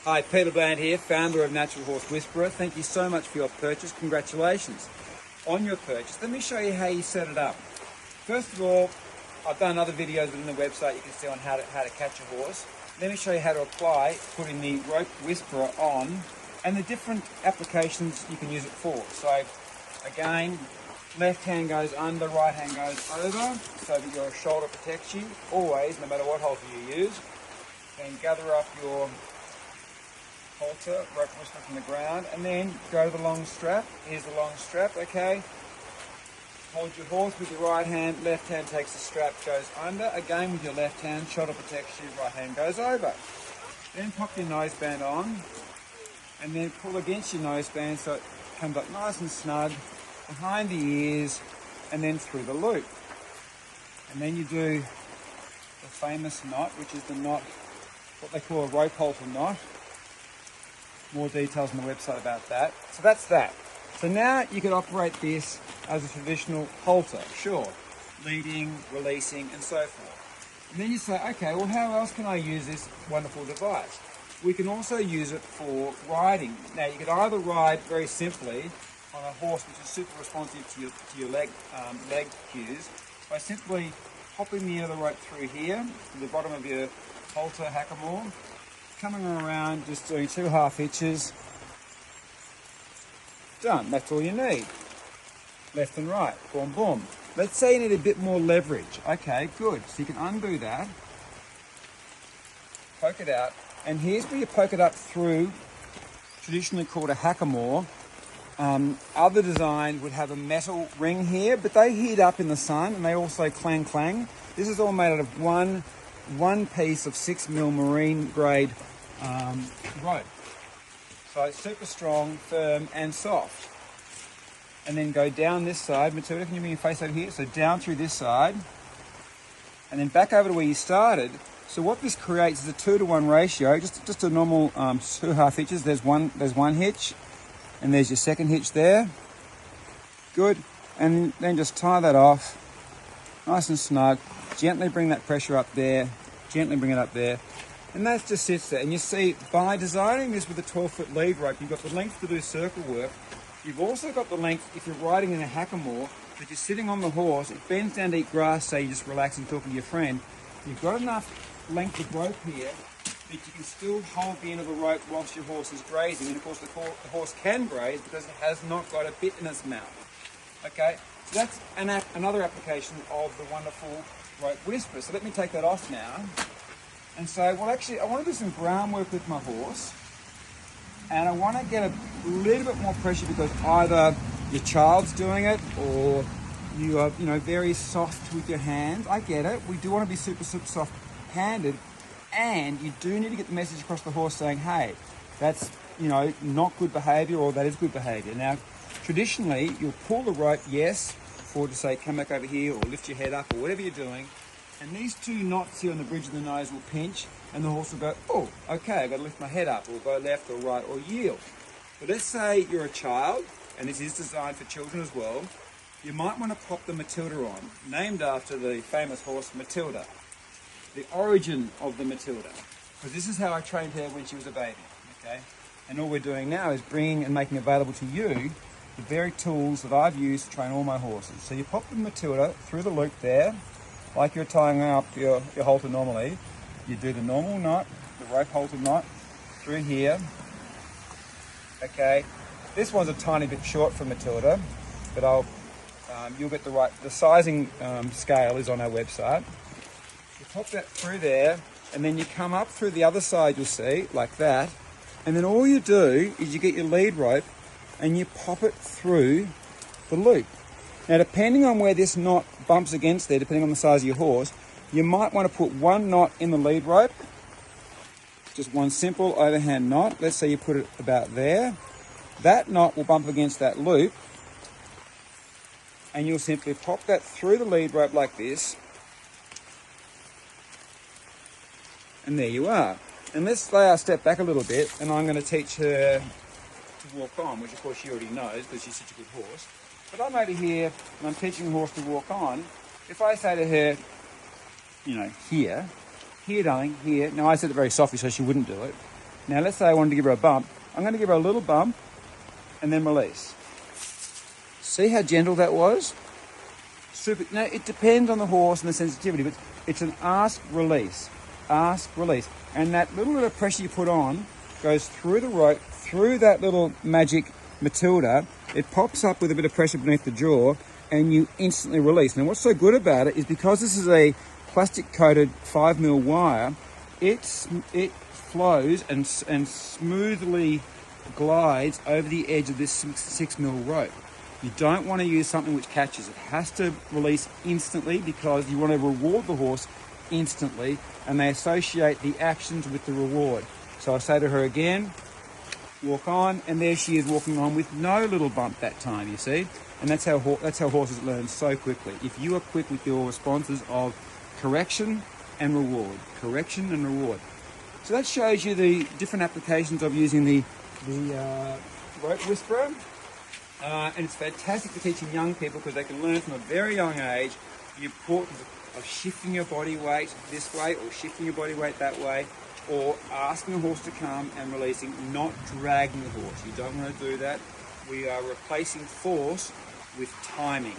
Hi, Peter Bland here, founder of Natural Horse Whisperer. Thank you so much for your purchase. Congratulations on your purchase. Let me show you how you set it up. First of all, I've done other videos within the website you can see on how to catch a horse. Let me show you how to apply putting the rope whisperer on and the different applications you can use it for. So again, left hand goes under, right hand goes over, so that your shoulder protects you always, no matter what halter you use. Then gather up your halter, rope whisperer from the ground, and then go to the long strap. Here's the long strap, okay? Hold your horse with your right hand, left hand takes the strap, goes under. Again with your left hand, shoulder protects you, right hand goes over. Then pop your noseband on, and then pull against your noseband so it comes up nice and snug behind the ears, and then through the loop. And then you do the famous knot, which is the knot, what they call a rope halter knot. More details on the website about that. So that's that. So now you can operate this as a traditional halter, sure, leading, releasing, and so forth. And then you say, okay, well, how else can I use this wonderful device? We can also use it for riding. Now, you could either ride very simply on a horse which is super responsive to your leg cues by simply popping the end of the rope through here to the bottom of your halter hackamore, coming around, just doing 2 half hitches. Done. That's all you need. Left and right. Boom, boom. Let's say you need a bit more leverage. Okay, good. So you can undo that. Poke it out. And here's where you poke it up through, traditionally called a hackamore. Other designs would have a metal ring here, but they heat up in the sun and they also clang clang. This is all made out of one piece of 6mm marine grade rope. So it's super strong, firm and soft. And then go down this side. Matilda, can you bring your face over here? So down through this side and then back over to where you started. So what this creates is a 2-to-1 ratio, just a normal 2 half hitches. There's one hitch and there's your second hitch there. Good. And then just tie that off nice and snug. Gently bring that pressure up there. Gently bring it up there. And that just sits there. And you see, by designing this with a 12-foot lead rope, you've got the length to do circle work. You've also got the length, if you're riding in a hackamore, that you're sitting on the horse, it bends down to eat grass, say you're just relaxing, talking to your friend. You've got enough length of rope here that you can still hold the end of the rope whilst your horse is grazing. And of course, the horse can graze because it has not got a bit in its mouth. Okay, so that's another application of the wonderful rope whisperer. So let me take that off now. And so, well, actually, I want to do some groundwork with my horse, and I want to get a little bit more pressure because either your child's doing it or you are, very soft with your hands. I get it. We do want to be super, super soft-handed, and you do need to get the message across the horse saying, hey, that's, not good behaviour or that is good behaviour. Now, traditionally, you'll pull the rope, yes, forward to say, come back over here or lift your head up or whatever you're doing. And these 2 knots here on the bridge of the nose will pinch and the horse will go, oh, okay, I've got to lift my head up or go left or right or yield. But let's say you're a child, and this is designed for children as well, you might want to pop the Matilda on, named after the famous horse Matilda, the origin of the Matilda. Because this is how I trained her when she was a baby, okay? And all we're doing now is bringing and making available to you the very tools that I've used to train all my horses. So you pop the Matilda through the loop there, like you're tying up your halter normally. You do the normal knot, the rope halter knot, through here. Okay, this one's a tiny bit short for Matilda, but you'll get the sizing scale is on our website. You pop that through there, and then you come up through the other side, you'll see, like that. And then all you do is you get your lead rope and you pop it through the loop. Now, depending on where this knot bumps against there, depending on the size of your horse, you might want to put one knot in the lead rope, just one simple overhand knot. Let's say you put it about there. That knot will bump against that loop, and you'll simply pop that through the lead rope like this, and there you are. And let's lay our step back a little bit, and I'm going to teach her to walk on, which of course she already knows because she's such a good horse. But I'm over here and I'm teaching the horse to walk on. If I say to her, here, darling, here. Now I said it very softly so she wouldn't do it. Now let's say I wanted to give her a bump. I'm going to give her a little bump and then release. See how gentle that was? Super. Now it depends on the horse and the sensitivity, but it's an ask, release. Ask, release. And that little bit of pressure you put on goes through the rope, through that little magic Matilda. It pops up with a bit of pressure beneath the jaw and you instantly release. Now what's so good about it is because this is a plastic coated 5mm wire, it flows and smoothly glides over the edge of this 6mm rope. You don't want to use something which catches. It has to release instantly because you want to reward the horse instantly, and they associate the actions with the reward. So I say to her again, walk on, and there she is walking on with no little bump that time, you see? And that's how horses learn so quickly. If you are quick with your responses of correction and reward, correction and reward. So that shows you the different applications of using the rope whisperer. And it's fantastic for teaching young people because they can learn from a very young age the importance of shifting your body weight this way or shifting your body weight that way, or asking a horse to come and releasing, not dragging the horse. You don't want to do that. We are replacing force with timing.